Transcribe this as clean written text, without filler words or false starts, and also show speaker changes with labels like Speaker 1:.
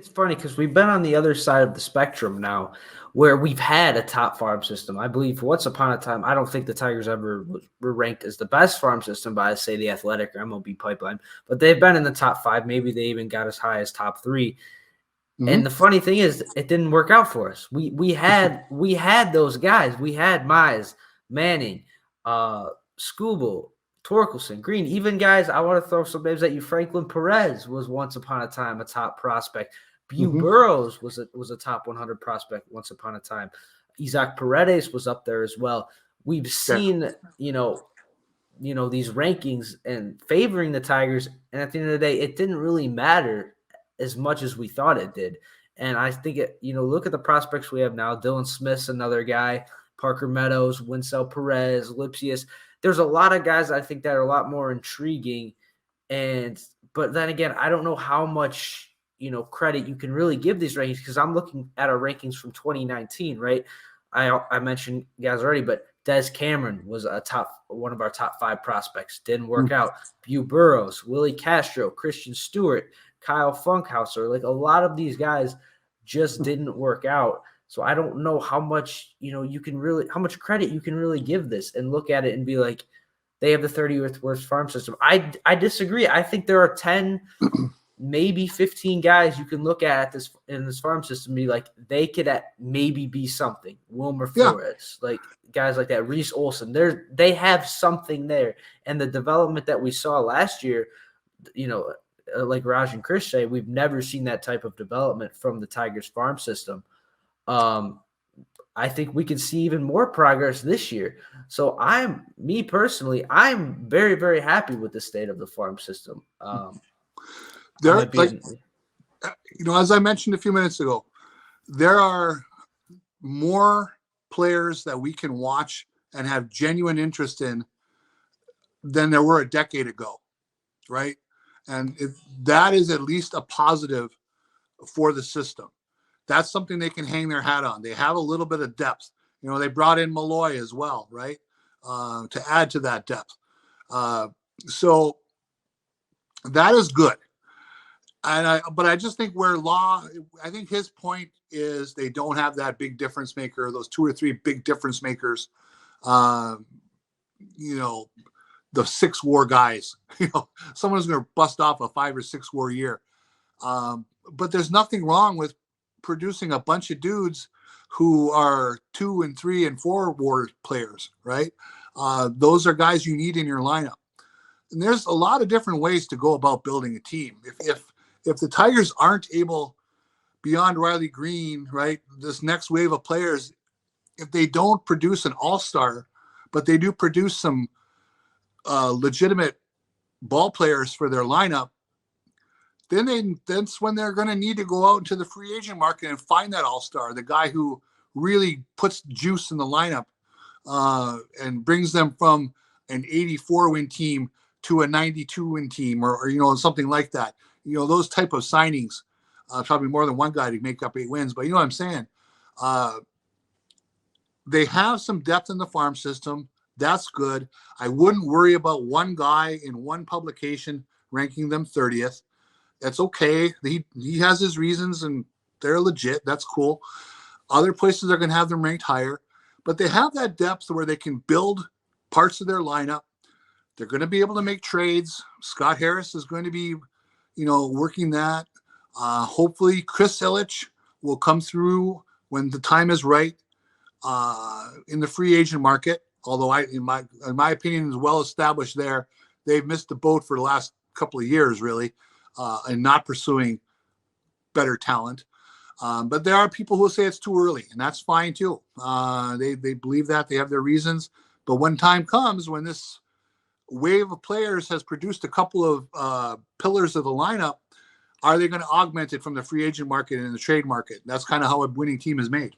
Speaker 1: It's funny because we've been on the other side of the spectrum now, where we've had a top farm system. I believe once upon a time, I don't think the Tigers ever were ranked as the best farm system by, say, the Athletic or MLB Pipeline, but they've been in the top 5. Maybe they even got as high as top 3.
Speaker 2: Mhm.
Speaker 1: And the funny thing is, it didn't work out for us. We had those guys. We had Mize, Manning, Skubal, Torkelson, Green, even guys. I want to throw some names at you. Franklin Perez was once upon a time a top prospect. Bew
Speaker 2: Mhm.
Speaker 1: Burrows was a top 100 prospect once upon a time. Isaac Paredes was up there as well. We've
Speaker 2: Yeah.
Speaker 1: seen, these rankings and favoring the Tigers, and at the end of the day, it didn't really matter as much as we thought it did. And I think look at the prospects we have now. Dylan Smith's another guy. Parker Meadows, Winsell Perez, Lipsius. There's a lot of guys I think that are a lot more intriguing. But then again, I don't know how much credit you can really give these rankings, because I'm looking at our rankings from 2019, right? I mentioned guys already, but Des Cameron was one of our top 5 prospects. Didn't work out. Bew Burrows, Willie Castro, Christian Stewart, Kyle Funkhauser. Like, a lot of these guys just didn't work out. So I don't know how much, how much credit you can really give this and look at it and be like, they have the 30th worst farm system. I disagree. I think there are 10, maybe 15 guys you can look at this in this farm system and be like, they could maybe be something. Wilmer Flores, like guys like that, Reese Olson. They have something there. And the development that we saw last year, like Raj and Chris say, we've never seen that type of development from the Tigers farm system. I think we can see even more progress this year. So I'm very, very happy with the state of the farm system.
Speaker 2: There, like, as I mentioned a few minutes ago, there are more players that we can watch and have genuine interest in than there were a decade ago, right? And that is at least a positive for the system. That's something they can hang their hat on. They have a little bit of depth. They brought in Malloy as well, right? To add to that depth. So that is good. But I just think I think his point is they don't have that big difference maker, those 2 or 3 big difference makers. The 6 WAR guys. Someone's going to bust off a 5 or 6 WAR year. But there's nothing wrong with producing a bunch of dudes who are 2 and 3 and 4 WAR players, right? Those are guys you need in your lineup. And there's a lot of different ways to go about building a team. If the Tigers aren't able, beyond Riley Green, right, this next wave of players, if they don't produce an all-star, but they do produce some legitimate ball players for their lineup, then that's when they're going to need to go out into the free agent market and find that all-star, the guy who really puts juice in the lineup and brings them from an 84-win team to a 92-win team or something like that. Those type of signings, probably more than one guy to make up 8 wins. But you know what I'm saying? They have some depth in the farm system. That's good. I wouldn't worry about one guy in one publication ranking them 30th. That's okay. He has his reasons and they're legit. That's cool. Other places are going to have them ranked higher, but they have that depth where they can build parts of their lineup. They're going to be able to make trades. Scott Harris is going to be, working that. Hopefully Chris Ilitch will come through when the time is right in the free agent market. Although in my opinion, is well established there. They've missed the boat for the last couple of years, really, and not pursuing better talent. But there are people who say it's too early, and that's fine too. They believe that. They have their reasons. But when time comes, when this wave of players has produced a couple of pillars of the lineup, are they going to augment it from the free agent market and the trade market? That's kind of how a winning team is made.